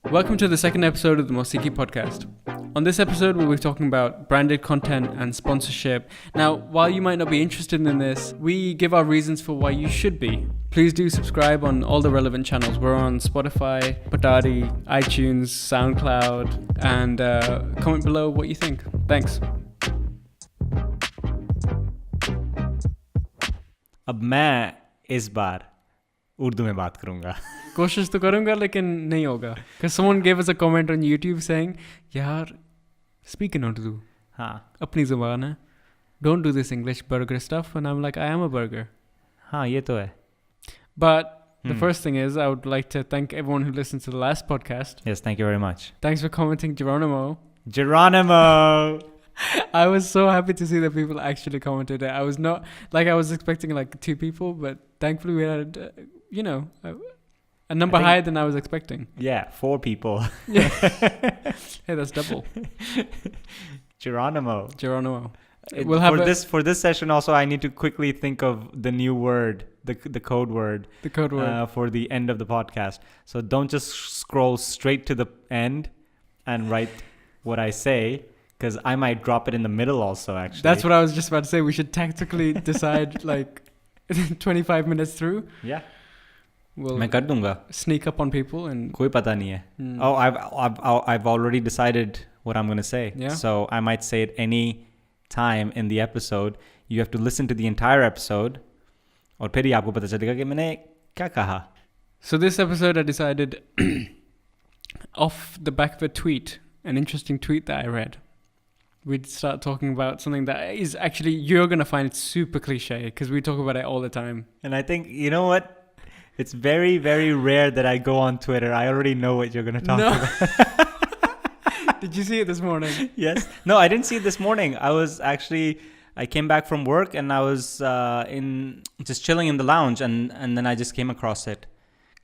Welcome to the second episode of the Mosiki podcast. On this episode, we'll be talking about branded content and sponsorship. Now, while you might not be interested in this, we give our reasons for why you should be. Please do subscribe on all the relevant channels. We're on Spotify, Patari, iTunes, SoundCloud, and comment below what you think. Thanks. अब मैं इस बार उर्दू में बात करूँगा. कोशिश तो करूँगा लेकिन नहीं होगा. Because someone gave us a comment on YouTube saying, यार, speak in Urdu. हाँ. अपनी ज़ुबान है. Don't do this English burger stuff. And I'm like, I am a burger. हाँ, ये तो है. But the first thing is, I would like to thank everyone who listened to the last podcast. Yes, thank you very much. Thanks for commenting, Geronimo. Geronimo! I was so happy to see that people actually commented it. I was not, I was expecting 2 people, but thankfully we had, a number higher than I was expecting. Yeah, 4 people. Yeah. Hey, that's double. Geronimo. We'll have for this session also, I need to quickly think of the new word, the code word. The code word. For the end of the podcast. So don't just scroll straight to the end and write what I say, because I might drop it in the middle also, actually. That's what I was just about to say. We should tactically decide 25 minutes through. Yeah. We'll मैं कर दूंगा. Sneak up on people and कोई पता नहीं है. Oh, I've already decided what I'm going to say. Yeah. So I might say it any time in the episode. You have to listen to the entire episode. और फिर ही आपको पता चलेगा कि मैंने क्या कहा. So this episode I decided off the back of a tweet, an interesting tweet that I read. We'd start talking about something that is actually, you're going to find it super cliche because we talk about it all the time. And I think, you know what? It's very, very rare that I go on Twitter. I already know what you're going to talk about. Did you see it this morning? Yes. No, I didn't see it this morning. I came back from work and I was just chilling in the lounge and then I just came across it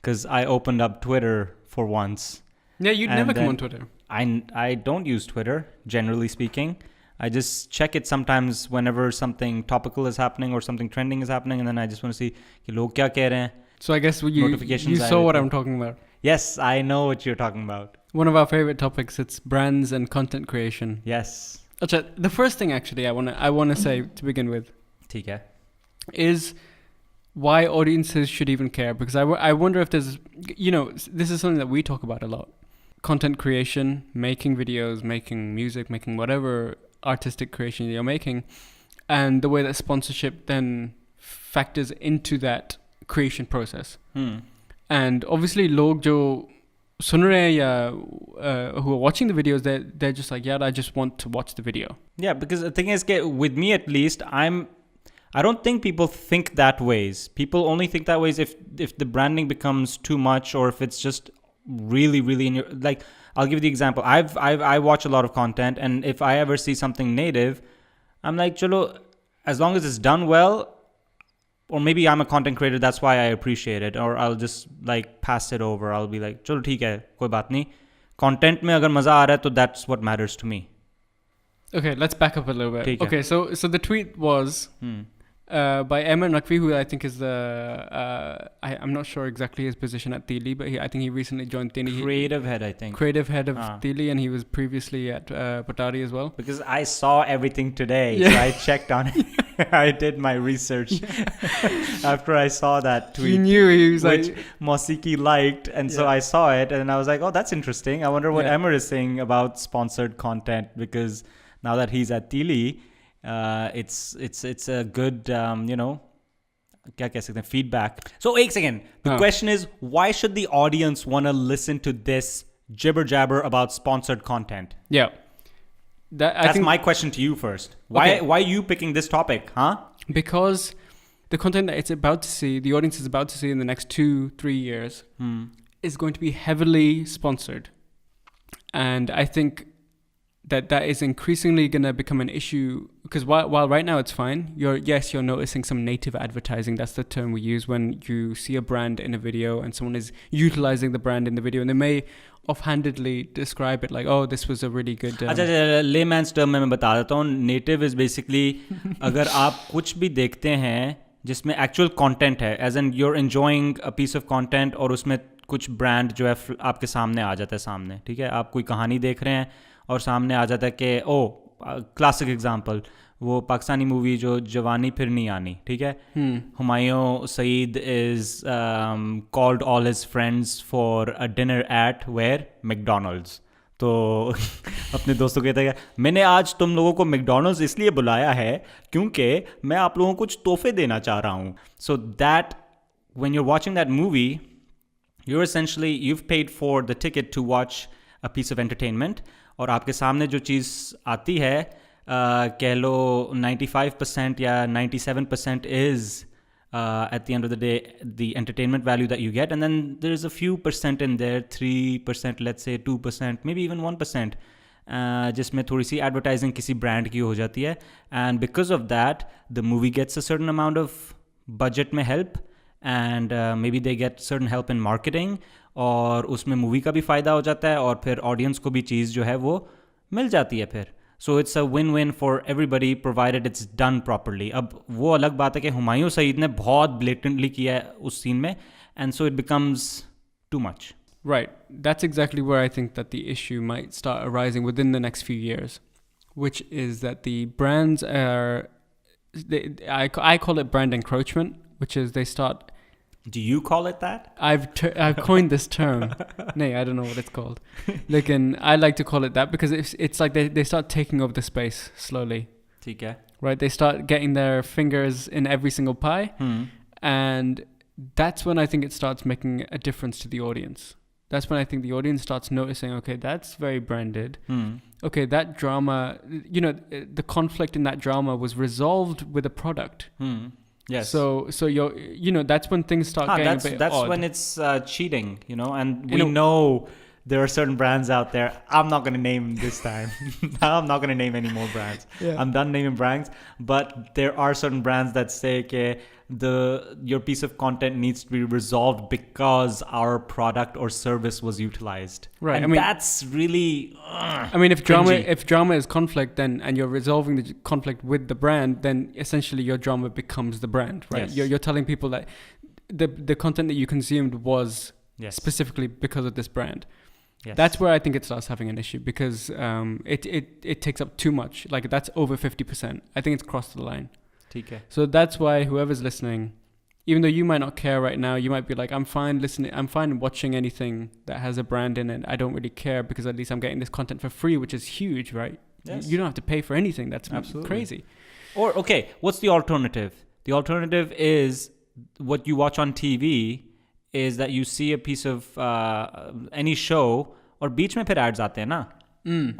because I opened up Twitter for once. Yeah, you'd never come on Twitter. I don't use Twitter, generally speaking. I just check it sometimes whenever something topical is happening or something trending is happening, and then I just want to see कि लोग क्या कह रहे हैं. So I guess you saw what I'm talking about. Yes, I know what you're talking about. One of our favorite topics, it's brands and content creation. Yes. Achha, the first thing actually I want to say to begin with ठीक है. is why audiences should even care, because I wonder if there's, this is something that we talk about a lot. Content creation, making videos, making music, making whatever artistic creation you're making, and the way that sponsorship then factors into that creation process. And obviously log jo sun rahe hain ya who are watching the videos, they're just like, yeah, I just want to watch the video. Yeah, because the thing is, with me at least, I don't think people think that ways. People only think that ways if the branding becomes too much, or if it's just really, really in your, I'll give you the example. I watch a lot of content, and if I ever see something native, I'm like, chalo, as long as it's done well, or maybe I'm a content creator, that's why I appreciate it, or I'll just pass it over. I'll be like, chalo, theek hai, koi baat nahi. Content mein agar maza aa raha hai, to that's what matters to me. Okay, let's back up a little bit. Okay, so the tweet was by Emma Naqvi, who I think is I'm not sure exactly his position at Tili, but I think he recently joined Tili. Creative head, I think. Creative head of Tili, and he was previously at Patari as well. Because I saw everything today, so I checked on it. I did my research after I saw that tweet. You knew he was which Mosiki liked, and so I saw it, and I was like, oh, that's interesting. I wonder what Emmer is saying about sponsored content, because now that he's at Tili, it's a good क्या कह सकते हैं, feedback. So एक second, the question is, why should the audience want to listen to this jibber jabber about sponsored content? Yeah, that's my question to you first. Why are you picking this topic, huh? Because the content that it's about to see, the audience is about to see in the next 2-3 years, is going to be heavily sponsored, and I think that is increasingly going to become an issue, because while right now it's fine, you're noticing some native advertising. That's the term we use when you see a brand in a video and someone is utilizing the brand in the video, and they may offhandedly describe it like, oh, this was a really good अच्छा layman's term में मैं बता देता हूँ. Native is basically अगर आप कुछ भी देखते हैं जिसमें एक्चुअल कंटेंट है, as an you're enjoying a piece of content, और उसमें कुछ ब्रांड जो है आपके सामने आ जाता है सामने, ठीक है, आप कोई कहानी देख रहे हैं और सामने आ जाता है कि ओ, क्लासिक एग्जांपल, वो पाकिस्तानी मूवी जो जवानी फिर नहीं आनी, ठीक है, Humayun Saeed is called all his friends for a dinner at where McDonald's. तो अपने दोस्तों को कहता है मैंने आज तुम लोगों को मैकडोनल्ड्स इसलिए बुलाया है क्योंकि मैं आप लोगों को कुछ तोहफे देना चाह रहा हूँ. So that when you are watching that movie, you're essentially, you've paid for the ticket to watch a piece of entertainment, और आपके सामने जो चीज़ आती है, कह लो 95% या 97% is at the end of the day the entertainment value that you get, and then there's a few percent in there, 3%, let's say 2%, maybe even 1%, जिसमें थोड़ी सी एडवर्टाइजिंग किसी ब्रांड की हो जाती है, and because of that the movie gets a certain amount of budget में help, and maybe they get certain help in marketing, और उसमें मूवी का भी फ़ायदा हो जाता है और फिर ऑडियंस को भी चीज़ जो है वो मिल जाती है फिर. So it's a win win for everybody provided it's done properly. अब वो अलग बात है कि हुमायूं सईद ने बहुत ब्लेटेंटली किया है उस सीन में, and so it becomes too much. Right. That's exactly where I think that the issue might start arising within the next few years, which is that the brands are, I call it brand encroachment, which is they start. Do you call it that? I've coined this term. Nay, I don't know what it's called. I like to call it that because it's like they start taking over the space slowly. ठीक है. Right? They start getting their fingers in every single pie. And that's when I think it starts making a difference to the audience. That's when I think the audience starts noticing, okay, that's very branded. Okay, that drama, the conflict in that drama was resolved with a product. Yes. So you're, that's when things start getting a bit that's odd. when it's cheating, and we know there are certain brands out there. I'm not going to name this time. I'm not going to name any more brands. Yeah. I'm done naming brands. But there are certain brands that say your piece of content needs to be resolved because our product or service was utilized. Right. And that's really if drama is conflict, then and you're resolving the conflict with the brand, then essentially your drama becomes the brand, right? Yes. You're telling people that the content that you consumed was specifically because of this brand. Yes. That's where I think it starts having an issue because it takes up too much. Like that's over 50%. I think it's crossed the line. Okay. So that's why whoever's listening, even though you might not care right now, you might be like, I'm fine listening, I'm fine watching anything that has a brand in it. I don't really care because at least I'm getting this content for free, which is huge, right? Yes. You don't have to pay for anything. That's absolutely crazy. Or okay, what's the alternative? The alternative is what you watch on TV is that you see a piece of any show और बीच में फिर ads आते हैं ना.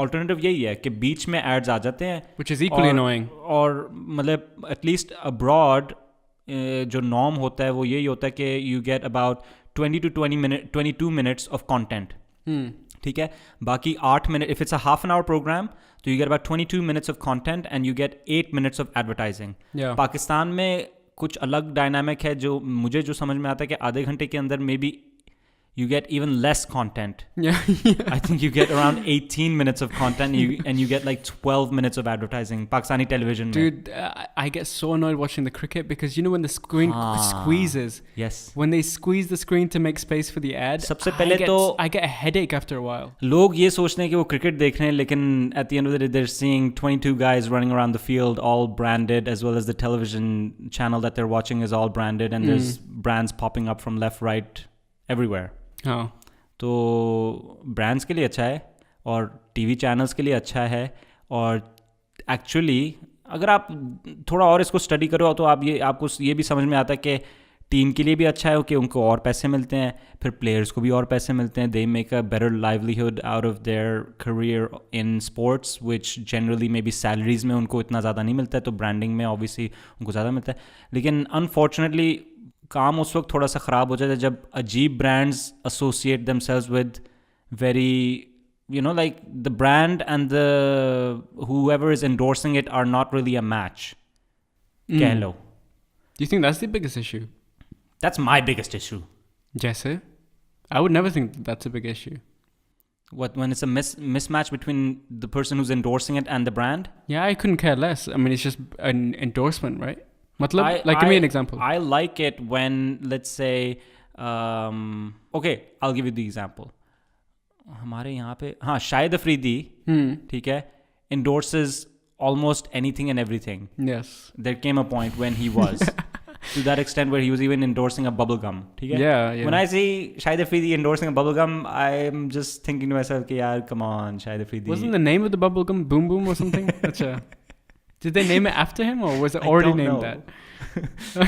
Alternative यही है कि बीच में ads आ जाते हैं, which is equally annoying. और मतलब at least abroad जो norm होता है वो यही होता है कि you get about 22 minutes of content. ठीक है, बाकी 8 minutes, if it's a half an hour program, तो you get about 22 minutes of content and you get 8 minutes of advertising. Yeah. Pakistan में कुछ अलग डायनामिक है जो मुझे जो समझ में आता है कि आधे घंटे के अंदर maybe you get even less content. Yeah. I think you get around 18 minutes of content and you get like 12 minutes of advertising. Pakistani television. Dude, I get so annoyed watching the cricket because when the screen squeezes. Yes. When they squeeze the screen to make space for the ad, सबसे पहले तो I get a headache after a while. लोग ये सोचते हैं कि वो cricket देख रहे हैं, लेकिन at the end of the day they're seeing 22 guys running around the field all branded, as well as the television channel that they're watching is all branded, and there's brands popping up from left, right, everywhere. हाँ. तो brands के लिए अच्छा है और TV channels के लिए अच्छा है, और एक्चुअली अगर आप थोड़ा और इसको स्टडी करो तो आपको ये भी समझ में आता है कि टीम के लिए भी अच्छा है कि उनको और पैसे मिलते हैं, फिर प्लेयर्स को भी और पैसे मिलते हैं. They make a better livelihood out of their career in sports, which generally may be salaries में उनको इतना ज़्यादा नहीं मिलता है, तो ब्रांडिंग में ऑब्वियसली उनको ज़्यादा मिलता है. लेकिन अनफॉर्चुनेटली काम उस वक्त थोड़ा सा ख़राब हो जाता है जब अजीब brands associate themselves with very like the brand and whoever is endorsing it are not really a match. कह लो. Do you think that's the biggest issue? That's my biggest issue. Jesse? I would never think that's a big issue. What, when it's a mismatch between the person who's endorsing it and the brand? Yeah, I couldn't care less. I mean, it's just an endorsement, right? Matlab, like give me an example. I like it when, let's say, okay, I'll give you the example. हमारे यहाँ पे हाँ शाहिद अफरीदी ठीक है endorses almost anything and everything. Yes. There came a point when he was to that extent where he was even endorsing a bubble gum. Yeah. When I see Shahid Afridi endorsing a bubble gum, I'm just thinking to myself, "Yaar, come on, Shahid Afridi." Wasn't the name of the bubble gum Boom Boom or something? Did they name it after him, or was it already named that?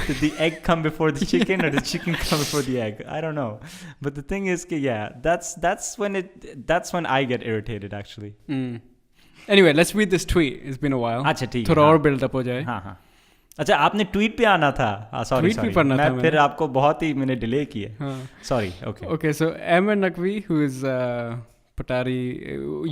Did the egg come before the chicken, or the chicken come before the egg? I don't know. But the thing is, yeah, that's when I get irritated actually. Anyway, let's read this tweet. It's been a while. अच्छा ठीक है. थोड़ा और build up हो जाए. हाँ. अच्छा आपने ट्वीट पे आना था. Sorry. Tweet पे पढ़ना था मैं फिर आपको बहुत ही मैंने डिले किए. Sorry. Okay, so Emir Naqvi, who is Patari,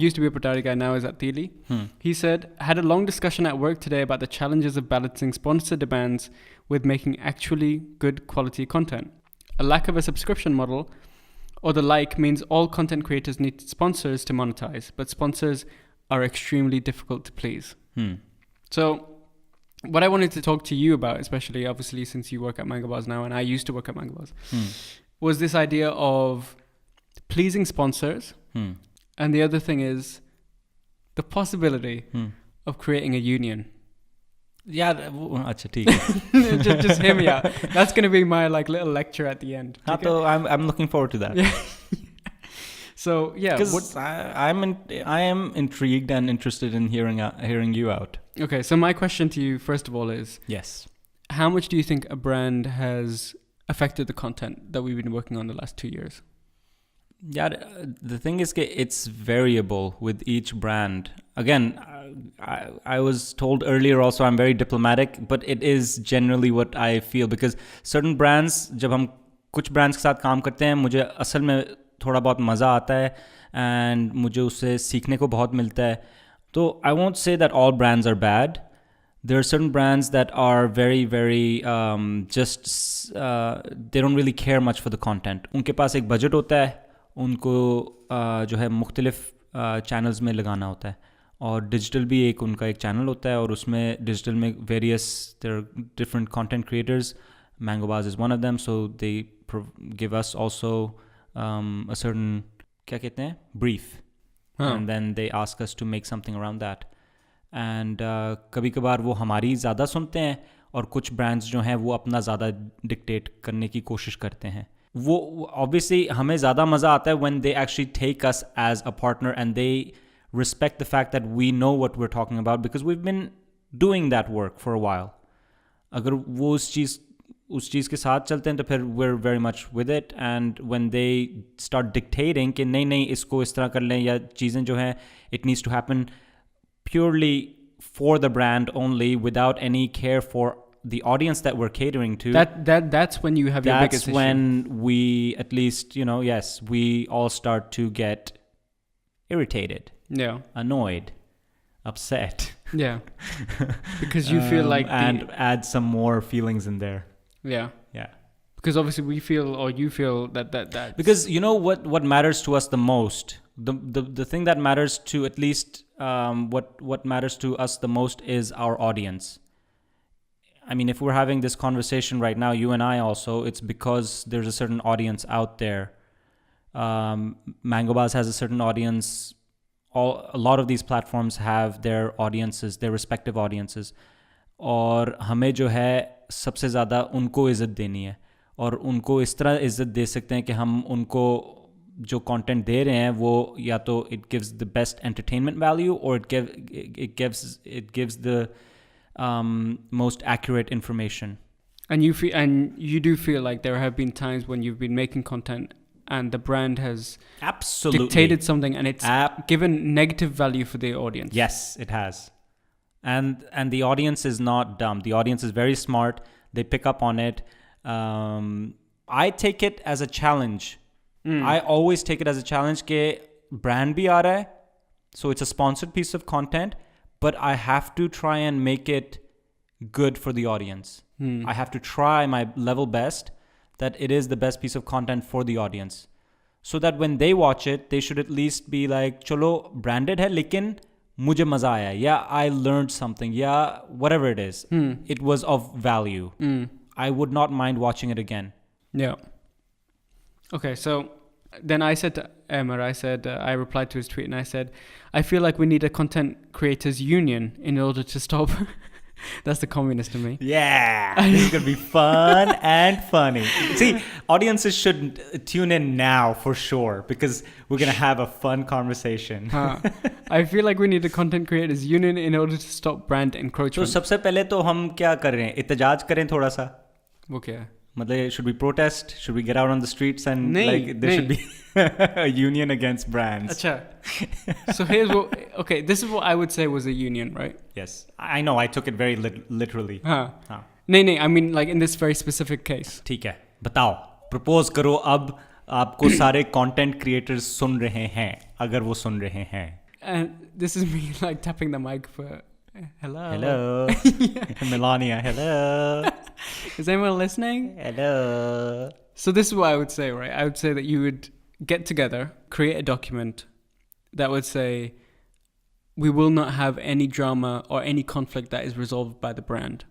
used to be a Patari guy, now is at Tili. He said, had a long discussion at work today about the challenges of balancing sponsor demands with making actually good quality content. A lack of a subscription model or the like means all content creators need sponsors to monetize, but sponsors are extremely difficult to please. So what I wanted to talk to you about, especially obviously since you work at Mangabars now and I used to work at Mangabars, was this idea of pleasing sponsors. And the other thing is the possibility of creating a union. Yeah, अच्छा ठीक है. just hear me out. That's going to be my like little lecture at the end. हाँ तो I'm looking forward to that. So yeah, because I am intrigued and interested in hearing you out. Okay, so my question to you first of all is, yes, how much do you think a brand has affected the content that we've been working on the last 2 years? Yeah, the thing is it's variable with each brand. Again, I was told earlier also I'm very diplomatic, but it is generally what I feel because certain brands, जब हम कुछ brands के साथ काम करते हैं, मुझे असल में थोड़ा बहुत मज़ा आता है and मुझे उससे सीखने को बहुत मिलता है. तो I won't say that all brands are bad. There are certain brands that are very, very they don't really care much for the content. उनके पास एक budget होता है, उनको जो है मुख्तलिफ चैनल्स में लगाना होता है और डिजिटल भी एक उनका एक चैनल होता है और उसमें डिजिटल में various there different content creators. Mangobars is one of them, so they give us also a certain क्या कहते हैं brief, and then they ask us to make something around that. And कभी कभार वो हमारी ज़्यादा सुनते हैं और कुछ ब्रांड्स जो हैं वो अपना ज़्यादा डिक्टेट करने की कोशिश करते हैं. वो obviously हमें ज़्यादा मज़ा आता है when they actually take us as a partner and they respect the fact that we know what we're talking about because we've been doing that work for a while. अगर वो उस चीज़ के साथ चलते हैं तो फिर we're very much with it, and when they start dictating कि नहीं इसको इस तरह कर लें या चीज़ें जो हैं it needs to happen purely for the brand only without any care for the audience that we're catering to, that's when you have your biggest issue. That's when we, at least, yes, we all start to get irritated, annoyed, upset, because you feel like and add some more feelings in there. Because obviously we feel, or you feel that because you know what matters to us the most, the thing that matters to at least what matters to us the most is our audience. I mean, if we're having this conversation right now, you and I also, it's because there's a certain audience out there. Mangobars has a certain audience. A lot of these platforms have their audiences, their respective audiences. और हमें जो है सबसे ज़्यादा उनको इज़्ज़त देनी है और उनको इस तरह इज़्ज़त दे सकते हैं कि हम उनको जो कंटेंट दे रहे हैं वो या तो it gives the best entertainment value or it gives the most accurate information. And you do feel like there have been times when you've been making content and the brand has absolutely dictated something and it's given negative value for the audience. Yes, it has. And the audience is not dumb. The audience is very smart. They pick up on it. I take it as a challenge. I always take it as a challenge कि brand भी आ रहा है, so it's a sponsored piece of content, but I have to try and make it good for the audience. I have to try my level best that it is the best piece of content for the audience, so that when they watch it, they should at least be like, चलो branded है लेकिन मुझे मजा आया या I learned something या whatever it is, it was of value. I would not mind watching it again. Yeah. Okay, so then I said to Emma, I replied to his tweet and I said, I feel like we need a content creators union in order to stop. That's the communist in me. Yeah, this is going to be fun and funny. See, audiences should tune in now for sure because we're going to have a fun conversation. I feel like we need a content creators union in order to stop brand encroachment. तो सबसे पहले तो हम क्या कर रहे हैं? इत्तेजाज करें थोड़ा सा. वो क्या है? मतलब, should we protest? Should we get out on the streets and there should be a union against brands? Acha. So here's what. Okay, this is what I would say was a union, right? Yes, I know. I took it very literally. हाँ. नहीं. I mean, like in this very specific case. ठीक है. बताओ. Propose करो अब. आपको सारे content creators सुन रहे हैं. अगर वो सुन रहे हैं. And this is me like tapping the mic for. Hello. Melania, hello. Is anyone listening? Hello. So this is what I would say, right? I would say that you would get together, create a document that would say, we will not have any drama or any conflict that is resolved by the brand.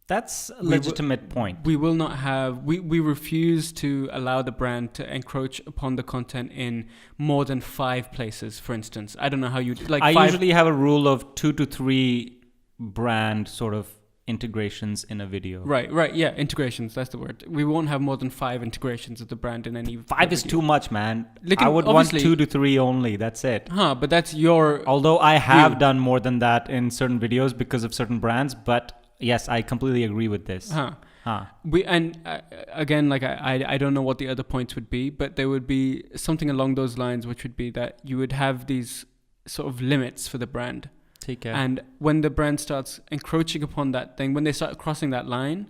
That's a legitimate point. We will not have, we refuse to allow the brand to encroach upon the content in more than 5 places, for instance. I don't know how you, like I usually have a rule of 2 to 3 brand sort of integrations in a video. Right. Yeah, integrations, that's the word. We won't have more than 5 integrations of the brand in any 5 is too much, man. Like, I would want 2 to 3 only, that's it. But that's your... Although I have done more than that in certain videos because of certain brands, but... Yes, I completely agree with this. Again, like I don't know what the other points would be, but there would be something along those lines, which would be that you would have these sort of limits for the brand. Okay. And when the brand starts encroaching upon that thing, when they start crossing that line,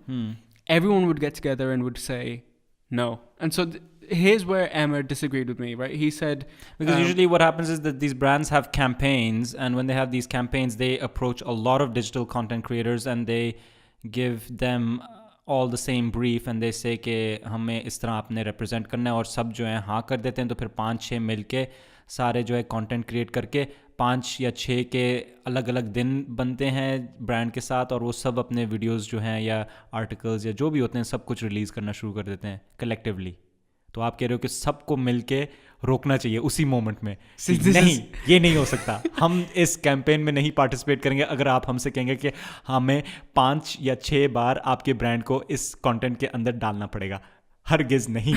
everyone would get together and would say no. And so here's where Emma disagreed with me, right? He said... Because usually what happens is that these brands have campaigns, and when they have these campaigns, they approach a lot of digital content creators and they give them all the same brief and they say कि हमें इस तरह आपने represent करना है और सब जो है हाँ कर देते हैं तो फिर 5-6 मिलके सारे जो है content create करके 5 या 6 के अलग अलग दिन बनते हैं ब्रांड के साथ और वो सब अपने वीडियोस जो हैं या आर्टिकल्स या जो भी होते हैं सब कुछ रिलीज़ करना शुरू कर देते हैं कलेक्टिवली. तो आप कह रहे हो कि सबको मिलके रोकना चाहिए उसी मोमेंट में. नहीं, ये नहीं हो सकता. हम इस कैंपेन में नहीं पार्टिसिपेट करेंगे अगर आप हमसे कहेंगे कि हमें 5 या 6 बार आपके ब्रांड को इस कंटेंट के अंदर डालना पड़ेगा. हरगिज नहीं.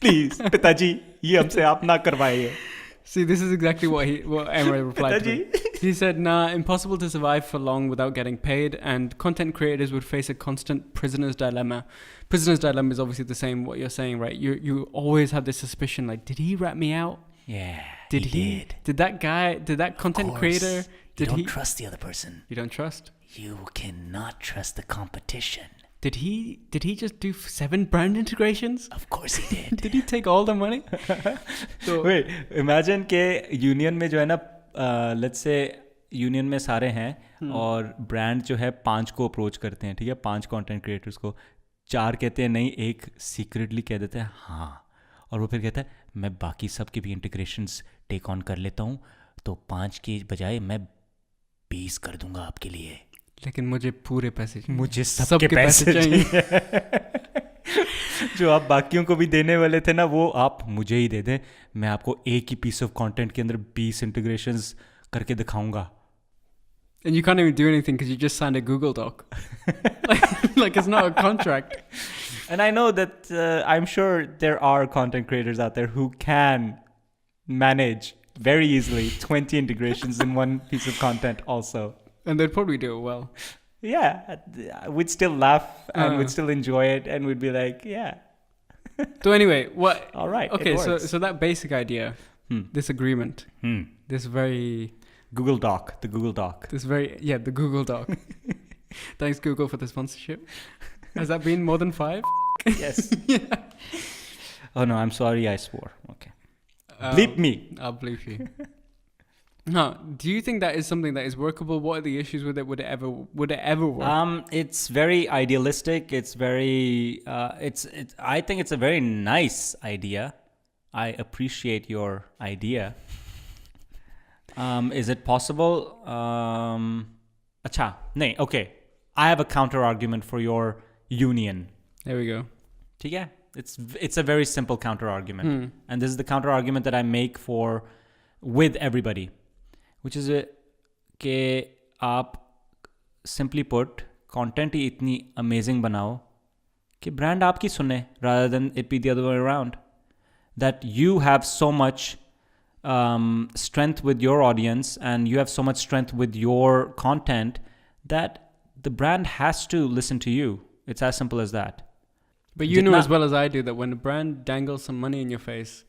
प्लीज पिताजी, ये हमसे आप ना करवाइए. See, this is exactly what Emma replied to me. He said, nah, impossible to survive for long without getting paid, and content creators would face a constant prisoner's dilemma. Prisoner's dilemma is obviously the same what you're saying, right? You always have this suspicion, like, did he rat me out? Yeah, did he? Did that content creator? You don't trust the other person. You don't trust? You cannot trust the competition. Did he just do 7 brand integrations? Of course he did. Did he take all the money? So, wait, imagine के union में जो है ना, let's say union में सारे हैं और brand जो है 5 को अप्रोच करते हैं, ठीक है, 5 कंटेंट क्रिएटर्स को, 4 कहते हैं नहीं, एक सीक्रेटली कह देते हैं हाँ, और वो फिर कहता है मैं बाकी सब के भी इंटीग्रेशंस टेक ऑन कर लेता हूँ, तो 5 की बजाय मैं 20 कर दूंगा आपके लिए. लेकिन मुझे पूरे पैसे चाहिए. मुझे सबके पैसे चाहिए. जो आप बाकियों को भी देने वाले थे ना, वो आप मुझे ही दे दें. मैं आपको एक ही पीस ऑफ कंटेंट के अंदर 20 इंटीग्रेशंस करके दिखाऊंगा. And you can't even do anything because you just signed a Google Doc. like it's not a contract. And I know that I'm sure there are content creators out there who can manage very easily 20 integrations in one piece of content also. And they'd probably do it well. Yeah, we'd still laugh and we'd still enjoy it and we'd be like, yeah. So anyway, what? All right. Okay, so that basic idea, this agreement, this very... Google Doc, the Google Doc. The Google Doc. Thanks, Google, for the sponsorship. Has that been more than 5? Yes. Yeah. Oh, no, I'm sorry I swore. Okay. Bleep me. I'll bleep you. No, do you think that is something that is workable? What are the issues with it? Would it ever work? It's very idealistic. It's very, I think it's a very nice idea. I appreciate your idea. Is it possible? Acha, nahi, okay. I have a counter argument for your union. There we go. ठीक है? It's a very simple counter argument. And this is the counter argument that I make with everybody. Which is कि आप simply put content ही इतनी amazing बनाओ कि brand आपकी सुने rather than it be the other way around. That you have so much strength with your audience and you have so much strength with your content that the brand has to listen to you. It's as simple as that. But you know as well as I do that when a brand dangles some money in your face,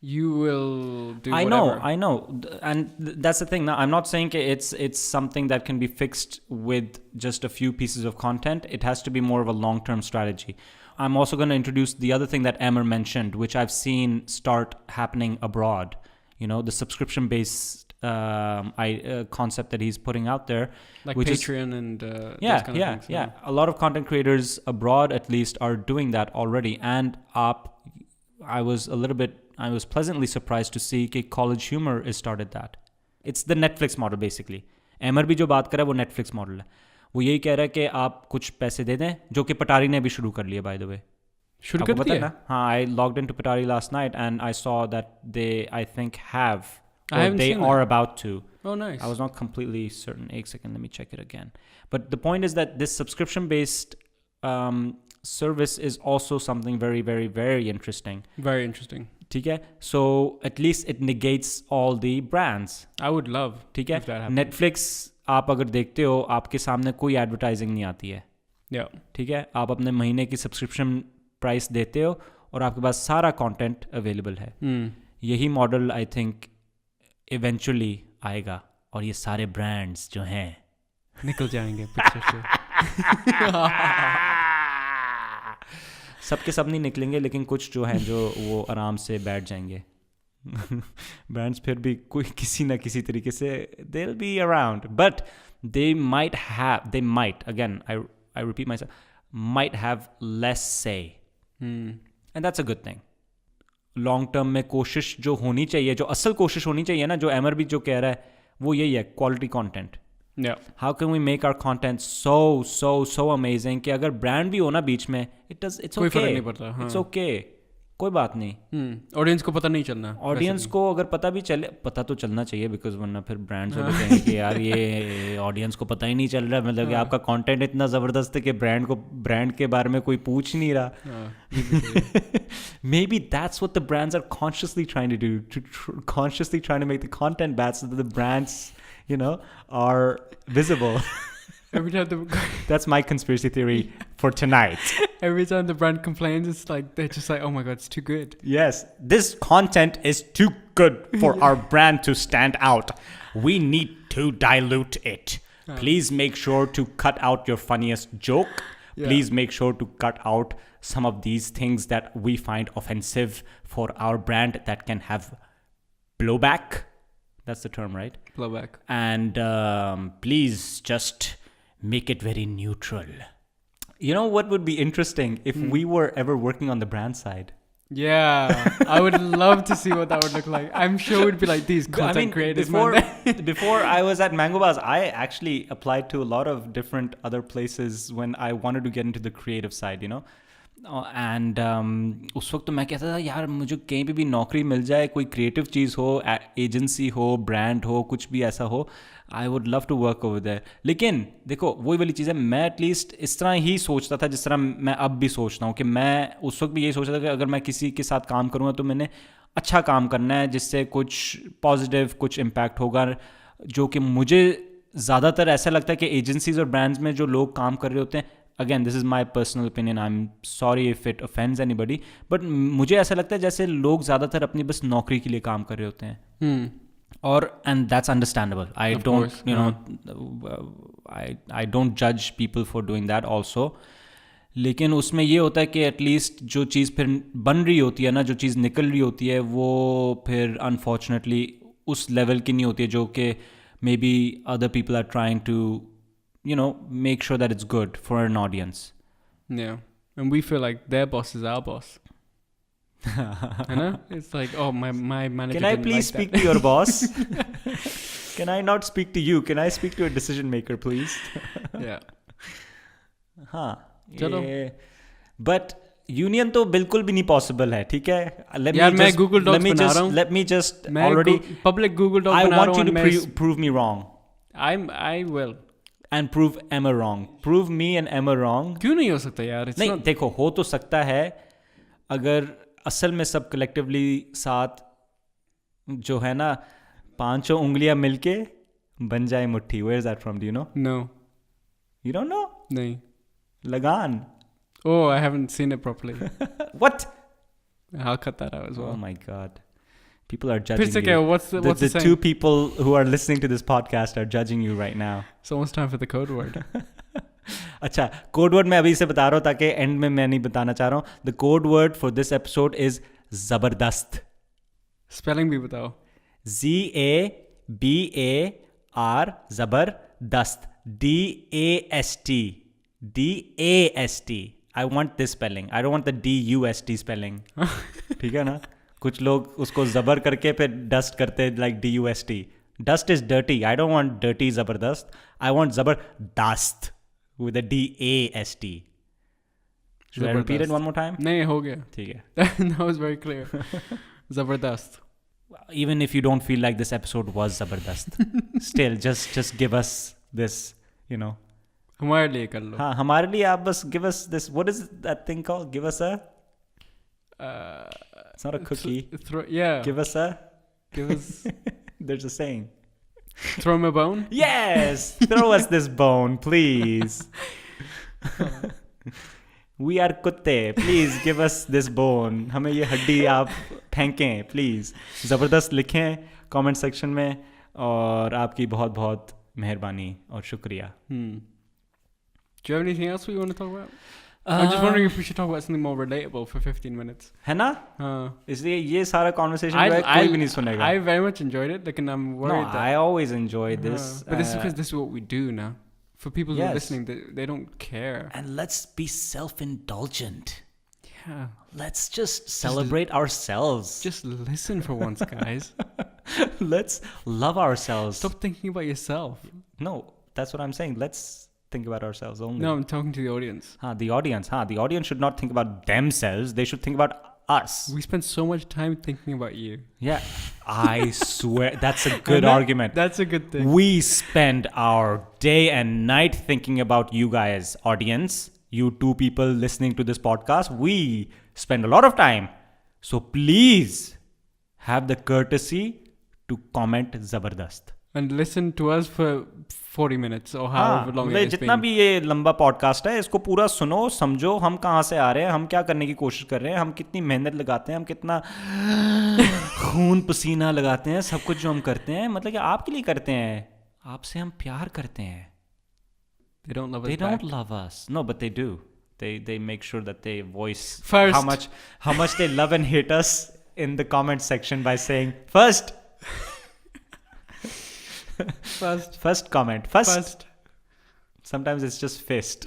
you will do whatever. I know. And that's the thing. Now, I'm not saying it's something that can be fixed with just a few pieces of content. It has to be more of a long-term strategy. I'm also going to introduce the other thing that Emmer mentioned, which I've seen start happening abroad. You know, the subscription-based concept that he's putting out there. Like which Patreon and those kind of things. Yeah. A lot of content creators abroad, at least, are doing that already. And I was pleasantly surprised to see that College Humor has started that. It's the Netflix model, basically. Emmer भी जो बात कर रहा है वो Netflix model है. वो यही कह रहा है कि आप कुछ पैसे दे दें, जो कि पटारी ने भी शुरू कर लिया, by the way. शुरू कर दिया? हाँ, I logged into Patari last night and I saw that they, I think, have. They are about to. Oh, nice. I was not completely certain. One second, let me check it again. But the point is that this subscription-based service is also something very, very, very interesting. Very interesting. ठीक है? So at least it negates all the brands. I would love ठीक है? if that happened. Netflix आप अगर देखते हो, आपके सामने कोई एडवर्टाइजिंग नहीं आती है. Yeah. ठीक है? आप अपने महीने की सब्सक्रिप्शन प्राइस देते हो और आपके पास सारा कंटेंट अवेलेबल है. यही मॉडल आई थिंक इवेंचुअली आएगा और ये सारे ब्रांड्स जो हैं निकल जाएंगे पिक्चर से. सबके सब नहीं निकलेंगे, लेकिन कुछ जो हैं जो वो आराम से बैठ जाएंगे. ब्रांड्स फिर भी कोई किसी ना किसी तरीके से they will be around, but they might again I repeat myself, might have less say. And that's a good thing. Long term में कोशिश जो होनी चाहिए, जो असल कोशिश होनी चाहिए ना, जो एमर भी जो कह रहा है वो यही है, quality content. How can we make our content so amazing कि अगर ब्रांड भी हो ना बीच में, it's कोई okay. फर्क नहीं पड़ता. हाँ. It's okay. कोई बात नहीं. ऑडियंस को पता नहीं चलना. ऑडियंस को अगर पता तो चलना चाहिए, बिकॉज वरना फिर ब्रांड्स वाले कहेंगे कि यार ये ऑडियंस को पता ही नहीं चल रहा, मतलब कि आपका कंटेंट इतना ज़बरदस्त है कि ब्रांड के बारे में कोई पूछ नहीं रहा. Maybe that's what the brands are consciously trying to do, consciously trying to make the content bad so that the brands, are visible. Every time That's my conspiracy theory for tonight. Every time the brand complains, it's like they're just like, oh my god, it's too good. Yes, this content is too good for our brand to stand out. We need to dilute it. Please make sure to cut out your funniest joke. Yeah. Please make sure to cut out some of these things that we find offensive for our brand that can have blowback. That's the term, right? Blowback. And please just make it very neutral. You know what would be interesting if we were ever working on the brand side? Yeah, I would love to see what that would look like. I'm sure it would be like these content creators. Before I was at Mangobaz, I actually applied to a lot of different other places when I wanted to get into the creative side, and उस वक्त तो मैं कहता था यार मुझे कहीं पे भी नौकरी मिल जाए, कोई क्रिएटिव चीज़ हो, एजेंसी हो, ब्रांड हो, कुछ भी ऐसा हो, I would love to work over there. लेकिन देखो वही वाली चीज़ है, मैं एटलीस्ट इस तरह ही सोचता था जिस तरह मैं अब भी सोचता हूँ कि मैं उस वक्त भी यही सोचता था कि अगर मैं किसी के साथ काम करूँगा तो मैंने अच्छा काम करना है जिससे कुछ पॉजिटिव कुछ इम्पैक्ट होगा. जो कि मुझे ज़्यादातर ऐसा लगता है कि एजेंसीज और ब्रांड्स में जो लोग काम कर रहे होते हैं, again this is my personal opinion, I'm sorry if it offends anybody, but मुझे ऐसा लगता है जैसे लोग ज़्यादातर अपनी बस नौकरी के लिए काम कर रहे होते हैं. और and that's understandable. I don't judge people for doing that also. लेकिन उसमें ये होता है कि एटलीस्ट जो चीज़ फिर बन रही होती है ना, जो चीज़ निकल रही होती है, वो फिर अनफॉर्चुनेटली उस लेवल की नहीं होती है जो कि maybe other people are trying to make sure that it's good for an audience. Yeah. And we feel like their boss is our boss. You know, it's like, oh, my manager. Can I didn't please like speak that. to your boss? Can I not speak to you? Can I speak to a decision maker, please? Yeah. हाँ चलो. But union तो बिल्कुल भी नहीं possible है, ठीक है? यार मैं Google Docs बना रहा हूँ. लेट मी जस्ट मैं ऑलरेडी public Google Doc आई बना रहा वांट हूँ. You and to prove me wrong I will. And prove am wrong. Prove me and am wrong. क्यों नहीं हो सकता यार? It's नहीं not- देखो, हो तो सकता है अगर असल में सब कलेक्टिवली साथ जो है ना, पांचों उंगलियां मिलके बन जाए मुट्ठी. Where is that from? Do you know? No. You don't know? नहीं. Lagaan. Oh, I haven't seen it properly. What? I'll cut that out as well. Oh my god. People are फिर judging से you. क्या? What's the The saying? two people who are listening to this podcast are judging you right now. It's almost time for the code word. अच्छा, code word मैं अभी से बता रहा हूँ ताकि एंड में मैं नहीं बताना चाह रहा हूँ. The code word for this episode is जबरदस्त. Spelling भी बताओ. ZABAR जबरदस्त. DAST. DAST. I want this spelling. I don't want the DUST spelling. ठीक है ना? कुछ लोग उसको जबर करके फिर डस्ट करते like DUST. Dust is dirty. I don't want dirty जबरदस्त. I want जबरदस्त with a DAST. Should I repeat it one more time? नहीं, हो गया. ठीक है. That was very clear. Zabardast. Even if you don't feel like this episode was जबरदस्त, still just give us this, you know. हमारे लिए कर लो. हाँ, हमारे लिए आप बस give us this. What is that thing called? Give us a. It's not a cookie. Yeah. Give us a. Give us. There's a saying. Throw me a bone. Yes, throw us this bone, please. We are कुत्ते. Please give us this bone. हमें ये हड्डी आप फेंकें, please. ज़बरदस्त लिखें comment section में, और आपकी बहुत बहुत मेहरबानी और शुक्रिया. Do you have anything else we want to talk about? I'm just wondering if we should talk about something more relatable for 15 minutes. है ना? इसलिए ये सारा conversation जो है कोई भी नहीं सुनेगा. I very much enjoyed it. Like, and I'm worried No, that. I always enjoy this. But this is because this is what we do now. For people who are Yes. listening, they don't care. And let's be self-indulgent. Yeah. Let's just celebrate ourselves. Just listen for once, guys. Let's love ourselves. Stop thinking about yourself. No, that's what I'm saying. Let's think about ourselves only. No, I'm talking to the audience. The audience. The audience should not think about themselves. They should think about us. We spend so much time thinking about you. Yeah. I swear. That's a good argument. That's a good thing. We spend our day and night thinking about you guys, audience. You two people listening to this podcast. We spend a lot of time. So please have the courtesy to comment Zabardast. And listen to us for 40 minutes or however long it has जितना been. भी ये लंबा podcast है, इसको पूरा सुनो, समझो हम कहाँ से आ रहे हैं, हम क्या करने की कोशिश कर रहे हैं, हम कितनी मेहनत लगाते हैं, हम कितना खून पसीना लगाते हैं, सब कुछ जो हम करते हैं, मतलब कि आपके लिए करते हैं, आपसे हम प्यार करते हैं. They don't love us They back. don't love us. No, but they do. They make sure that they voice First. how much they love and hate us in the comment section by saying first comment. First. Sometimes it's just fist.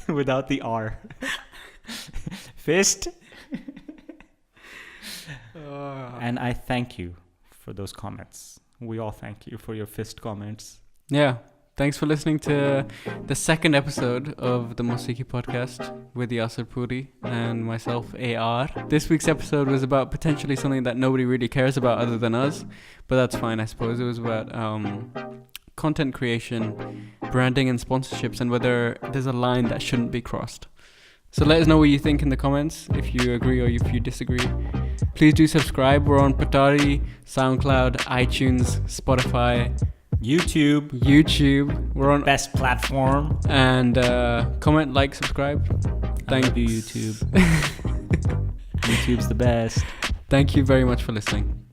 Without the R. Fist. And I thank you for those comments. We all thank you for your fist comments. Yeah. Thanks for listening to the second episode of the Mosiki podcast with Yasser Puri and myself, AR. This week's episode was about potentially something that nobody really cares about other than us, but that's fine, I suppose. It was about content creation, branding and sponsorships, and whether there's a line that shouldn't be crossed. So let us know what you think in the comments, if you agree or if you disagree. Please do subscribe. We're on Patari, SoundCloud, iTunes, Spotify, YouTube. We're on Best platform. and comment, like, subscribe. Thank you, YouTube. YouTube's the best. Thank you very much for listening.